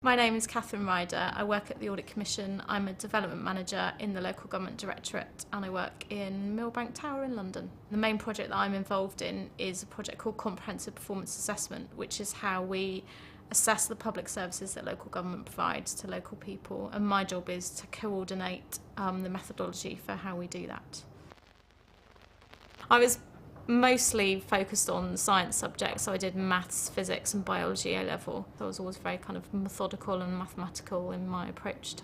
My name is Catherine Ryder. I work at the Audit Commission. I'm a development manager in the local government directorate and I work in Millbank Tower in London. The main project that I'm involved in is a project called Comprehensive Performance Assessment, which is how we assess the public services that local government provides to local people, and my job is to coordinate the methodology for how we do that. I was mostly focused on science subjects, so I did maths, physics and biology A-level. So I was always very kind of methodical and mathematical in my approach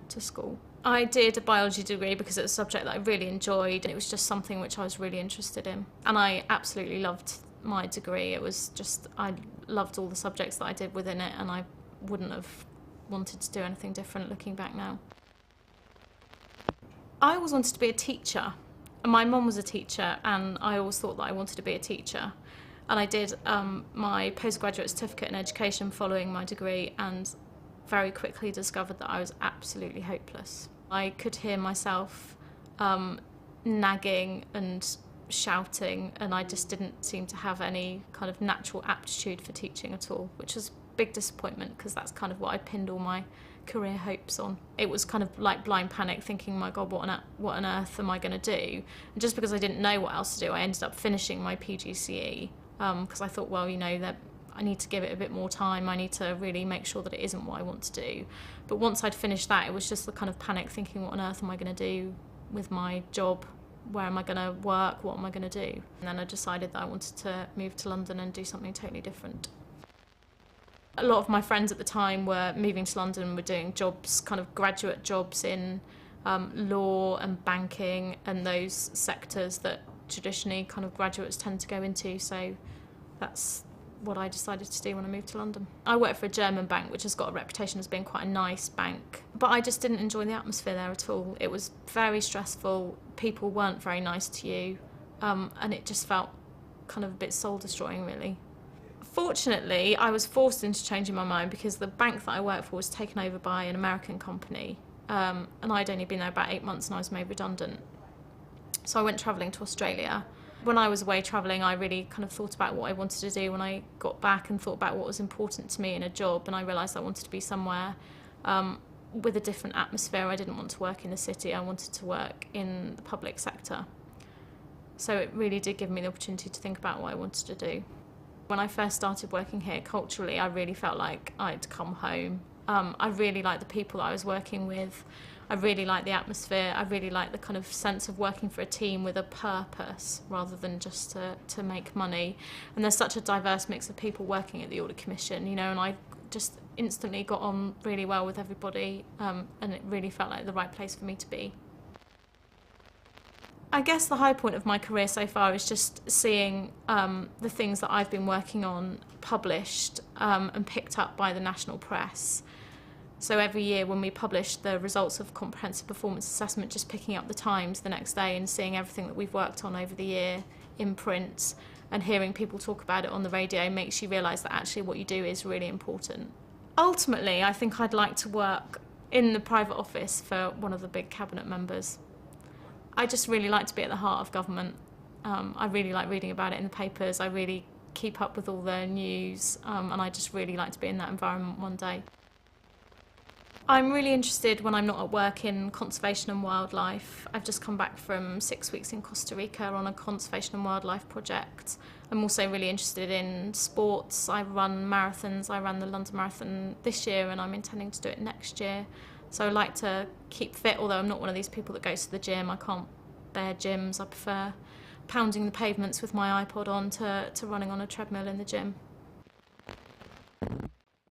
to school. I did a biology degree because it was a subject that I really enjoyed and it was just something which I was really interested in. And I absolutely loved my degree. It was just, I loved all the subjects that I did within it and I wouldn't have wanted to do anything different looking back now. I always wanted to be a teacher. My mum was a teacher and I always thought that I wanted to be a teacher. And I did my postgraduate certificate in education following my degree and very quickly discovered that I was absolutely hopeless. I could hear myself nagging and shouting, and I just didn't seem to have any kind of natural aptitude for teaching at all, which was a big disappointment because that's kind of what I pinned all my career hopes on. It was kind of like blind panic, thinking, my God, what on earth am I going to do? And just because I didn't know what else to do, I ended up finishing my PGCE because I thought, well, you know, that I need to give it a bit more time. I need to really make sure that it isn't what I want to do. But once I'd finished that, it was just the kind of panic, thinking, what on earth am I going to do with my job? Where am I going to work? What am I going to do? And then I decided that I wanted to move to London and do something totally different. A lot of my friends at the time were moving to London and were doing jobs, kind of graduate jobs in law and banking and those sectors that traditionally kind of graduates tend to go into. So that's what I decided to do when I moved to London. I work for a German bank which has got a reputation as being quite a nice bank, but I just didn't enjoy the atmosphere there at all. It was very stressful, people weren't very nice to you, and it just felt kind of a bit soul-destroying, really. Fortunately, I was forced into changing my mind because the bank that I worked for was taken over by an American company, and I'd only been there about 8 months and I was made redundant. So I went travelling to Australia. When I was away travelling, I really kind of thought about what I wanted to do when I got back and thought about what was important to me in a job, and I realised I wanted to be somewhere with a different atmosphere. I didn't want to work in the city, I wanted to work in the public sector. So it really did give me the opportunity to think about what I wanted to do. When I first started working here, culturally, I really felt like I'd come home. I really liked the people that I was working with. I really liked the atmosphere. I really liked the kind of sense of working for a team with a purpose rather than just to make money. And there's such a diverse mix of people working at the Audit Commission, you know, and I just instantly got on really well with everybody, and it really felt like the right place for me to be. I guess the high point of my career so far is just seeing the things that I've been working on published and picked up by the national press. So every year when we publish the results of Comprehensive Performance Assessment, just picking up the Times the next day and seeing everything that we've worked on over the year in print and hearing people talk about it on the radio makes you realise that actually what you do is really important. Ultimately, I think I'd like to work in the private office for one of the big cabinet members. I just really like to be at the heart of government. I really like reading about it in the papers. I really keep up with all the news, and I just really like to be in that environment one day. I'm really interested when I'm not at work in conservation and wildlife. I've just come back from 6 weeks in Costa Rica on a conservation and wildlife project. I'm also really interested in sports. I run marathons. I ran the London Marathon this year and I'm intending to do it next year. So I like to keep fit, although I'm not one of these people that goes to the gym. I can't bear gyms. I prefer pounding the pavements with my iPod on to running on a treadmill in the gym.